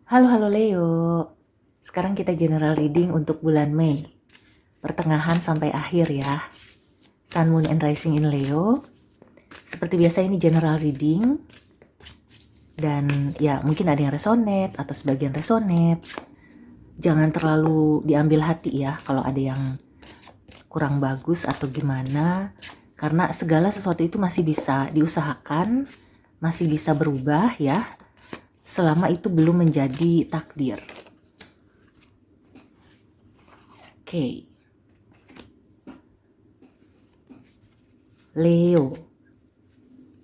Halo halo Leo, sekarang kita general reading untuk bulan Mei, pertengahan sampai akhir ya. Sun, Moon, and Rising in Leo. Seperti biasa ini general reading, dan ya mungkin ada yang resonate atau sebagian resonate. Jangan terlalu diambil hati ya kalau ada yang kurang bagus atau gimana, karena segala sesuatu itu masih bisa diusahakan, masih bisa berubah ya, selama itu belum menjadi takdir. Oke. Leo.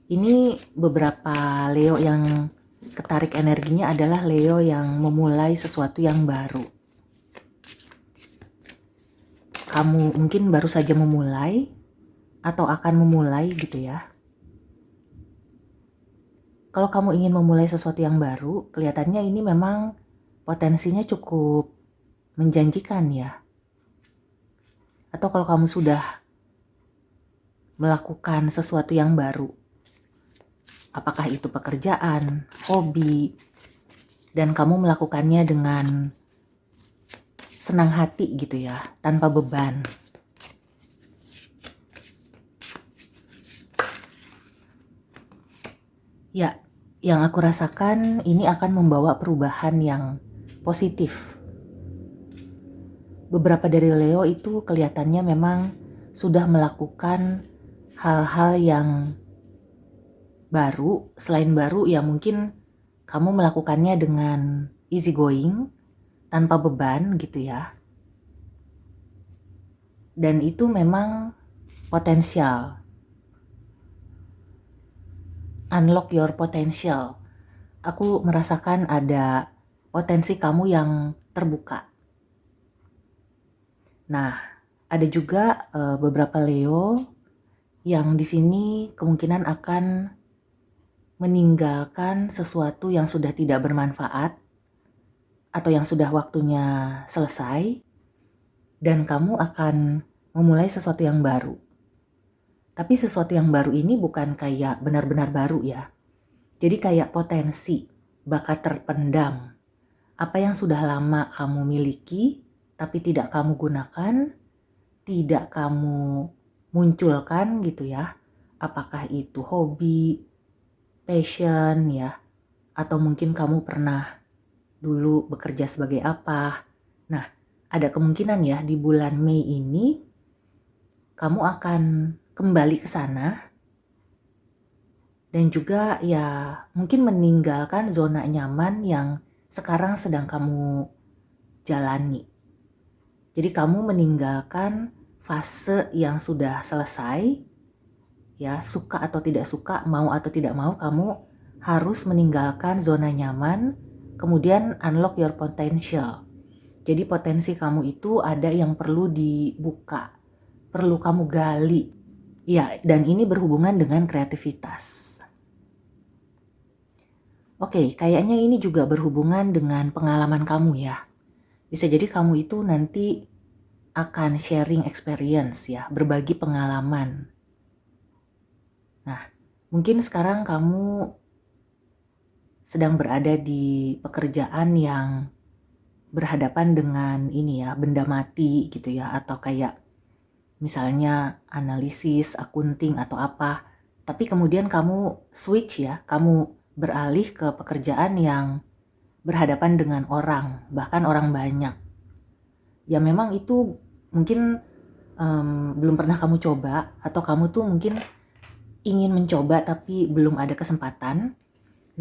Ini beberapa Leo yang ketarik energinya adalah Leo yang memulai sesuatu yang baru. Kamu mungkin baru saja memulai atau akan memulai gitu ya. Kalau kamu ingin memulai sesuatu yang baru, kelihatannya ini memang potensinya cukup menjanjikan ya. Atau kalau kamu sudah melakukan sesuatu yang baru, apakah itu pekerjaan, hobi, dan kamu melakukannya dengan senang hati gitu ya, tanpa beban. Ya, yang aku rasakan ini akan membawa perubahan yang positif. Beberapa dari Leo itu kelihatannya memang sudah melakukan hal-hal yang baru. Selain baru ya mungkin kamu melakukannya dengan easy going, tanpa beban gitu ya. Dan itu memang potensial. Unlock your potential. Aku merasakan ada potensi kamu yang terbuka. Nah, ada juga beberapa Leo yang di sini kemungkinan akan meninggalkan sesuatu yang sudah tidak bermanfaat atau yang sudah waktunya selesai, dan kamu akan memulai sesuatu yang baru. Tapi sesuatu yang baru ini bukan kayak benar-benar baru ya. Jadi kayak potensi, bakat terpendam. Apa yang sudah lama kamu miliki, tapi tidak kamu gunakan, tidak kamu munculkan gitu ya. Apakah itu hobi, passion ya, atau mungkin kamu pernah dulu bekerja sebagai apa. Nah, ada kemungkinan ya di bulan Mei ini kamu akan kembali ke sana dan juga ya mungkin meninggalkan zona nyaman yang sekarang sedang kamu jalani. Jadi kamu meninggalkan fase yang sudah selesai, ya suka atau tidak suka, mau atau tidak mau, kamu harus meninggalkan zona nyaman, kemudian unlock your potential. Jadi potensi kamu itu ada yang perlu dibuka, perlu kamu gali. Ya, dan ini berhubungan dengan kreativitas. Oke, kayaknya ini juga berhubungan dengan pengalaman kamu ya. Bisa jadi kamu itu nanti akan sharing experience ya, berbagi pengalaman. Nah, mungkin sekarang kamu sedang berada di pekerjaan yang berhadapan dengan ini ya, benda mati gitu ya, atau kayak misalnya analisis, akunting atau apa. Tapi kemudian kamu switch ya, kamu beralih ke pekerjaan yang berhadapan dengan orang, bahkan orang banyak. Ya memang itu mungkin belum pernah kamu coba, atau kamu tuh mungkin ingin mencoba tapi belum ada kesempatan.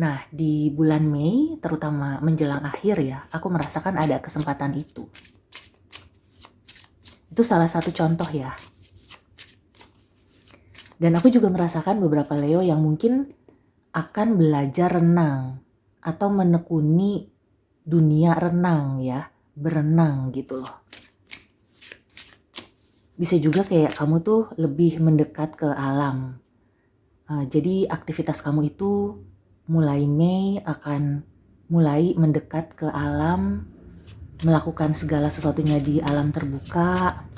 Nah, di bulan Mei, terutama menjelang akhir ya, aku merasakan ada kesempatan itu. Itu salah satu contoh ya. Dan aku juga merasakan beberapa Leo yang mungkin akan belajar renang atau menekuni dunia renang ya, berenang gitu loh. Bisa juga kayak kamu tuh lebih mendekat ke alam. Jadi aktivitas kamu itu mulai Mei akan mulai mendekat ke alam, melakukan segala sesuatunya di alam terbuka.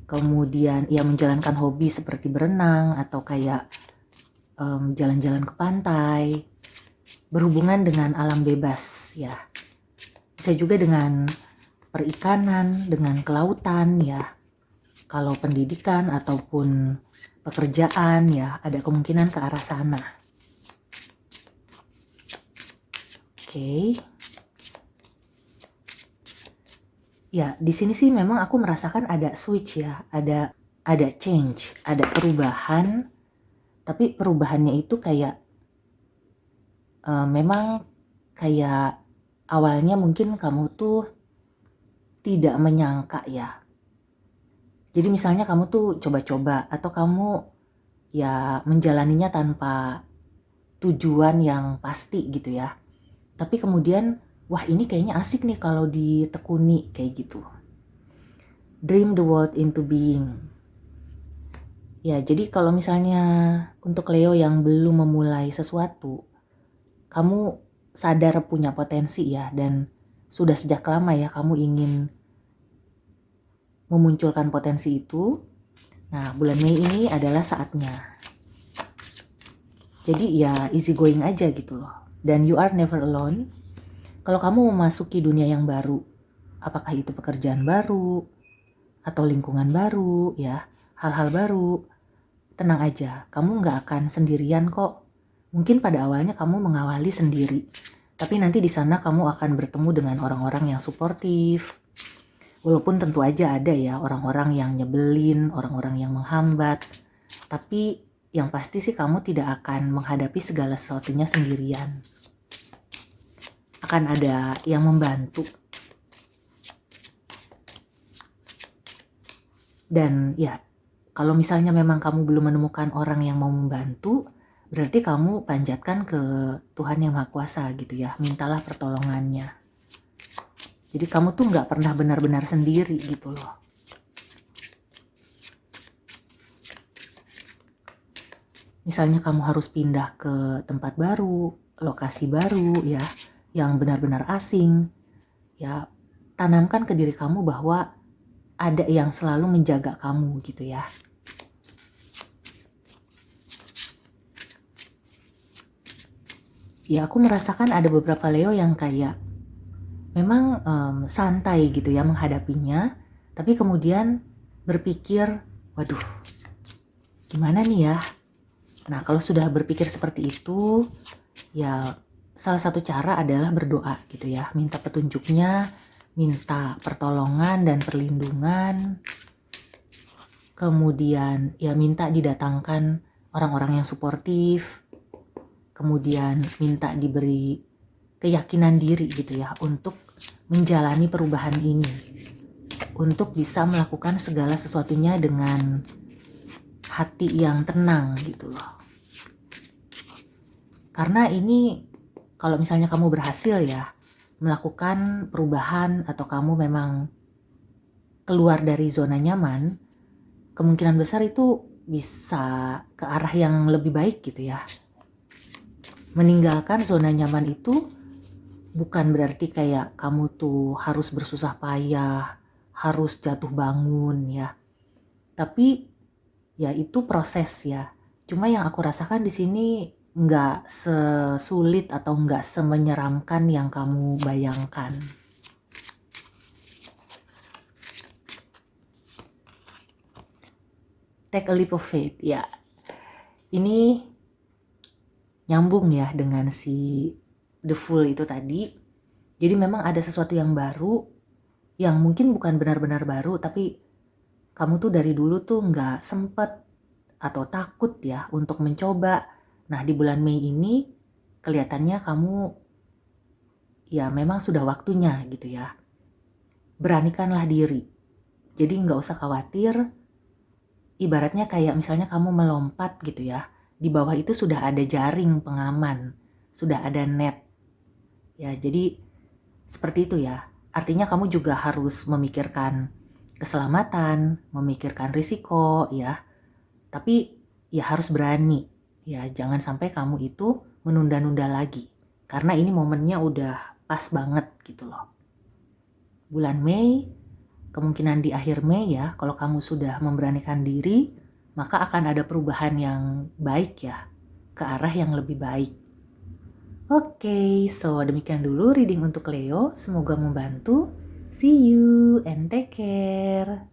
Kemudian ya menjalankan hobi seperti berenang atau kayak jalan-jalan ke pantai. berhubungan dengan alam bebas ya. Bisa juga dengan perikanan, dengan kelautan ya. Kalau pendidikan ataupun pekerjaan ya, ada kemungkinan ke arah sana. Oke. Ya, di sini sih memang aku merasakan ada switch ya, ada change, ada perubahan. Tapi perubahannya itu kayak memang kayak awalnya mungkin kamu tuh tidak menyangka ya. Jadi misalnya kamu tuh coba-coba atau kamu ya menjalaninya tanpa tujuan yang pasti gitu ya. Tapi kemudian wah ini kayaknya asik nih kalau ditekuni kayak gitu. Dream the world into being. Ya jadi kalau misalnya untuk Leo yang belum memulai sesuatu, kamu sadar punya potensi ya dan sudah sejak lama ya kamu ingin memunculkan potensi itu. Nah, bulan Mei ini adalah saatnya. Jadi ya easy going aja gitu loh. Dan you are never alone. Kalau kamu memasuki dunia yang baru, apakah itu pekerjaan baru atau lingkungan baru ya, hal-hal baru, tenang aja, kamu nggak akan sendirian kok. Mungkin pada awalnya kamu mengawali sendiri, tapi nanti di sana kamu akan bertemu dengan orang-orang yang suportif. Walaupun tentu aja ada ya orang-orang yang nyebelin, orang-orang yang menghambat. Tapi yang pasti sih kamu tidak akan menghadapi segala sesuatunya sendirian. Akan ada yang membantu. Dan ya, kalau misalnya memang kamu belum menemukan orang yang mau membantu, berarti kamu panjatkan ke Tuhan Yang Maha Kuasa gitu ya. Mintalah pertolongannya. Jadi kamu tuh nggak pernah benar-benar sendiri gitu loh. Misalnya kamu harus pindah ke tempat baru, lokasi baru ya, yang benar-benar asing. Ya, tanamkan ke diri kamu bahwa ada yang selalu menjaga kamu gitu ya. Ya, aku merasakan ada beberapa Leo yang kayak memang santai gitu ya menghadapinya, tapi kemudian berpikir, waduh, gimana nih ya? Nah, kalau sudah berpikir seperti itu, ya salah satu cara adalah berdoa gitu ya, minta petunjuknya, minta pertolongan dan perlindungan, kemudian ya minta didatangkan orang-orang yang suportif, kemudian minta diberi keyakinan diri gitu ya untuk menjalani perubahan ini, untuk bisa melakukan segala sesuatunya dengan hati yang tenang gitu loh. Karena ini kalau misalnya kamu berhasil ya melakukan perubahan atau kamu memang keluar dari zona nyaman, kemungkinan besar itu bisa ke arah yang lebih baik gitu ya. Meninggalkan zona nyaman itu bukan berarti kayak kamu tuh harus bersusah payah, harus jatuh bangun ya. Tapi ya itu proses ya. Cuma yang aku rasakan di sini nggak sesulit atau nggak semenyeramkan yang kamu bayangkan. Take a leap of faith ya. Ini nyambung ya dengan si The Fool itu tadi. Jadi memang ada sesuatu yang baru, yang mungkin bukan benar-benar baru, tapi kamu tuh dari dulu tuh nggak sempet atau takut ya untuk mencoba. Nah di bulan Mei ini kelihatannya kamu ya memang sudah waktunya gitu ya. Beranikanlah diri. Jadi nggak usah khawatir. Ibaratnya kayak misalnya kamu melompat gitu ya. Di bawah itu sudah ada jaring pengaman, sudah ada net. Ya jadi seperti itu ya. Artinya kamu juga harus memikirkan keselamatan, memikirkan risiko ya. Tapi ya harus berani. Ya jangan sampai kamu itu menunda-nunda lagi. Karena ini momennya udah pas banget gitu loh. Bulan Mei, kemungkinan di akhir Mei ya, kalau kamu sudah memberanikan diri, maka akan ada perubahan yang baik ya, ke arah yang lebih baik. Oke, so demikian dulu reading untuk Leo. Semoga membantu. See you and take care.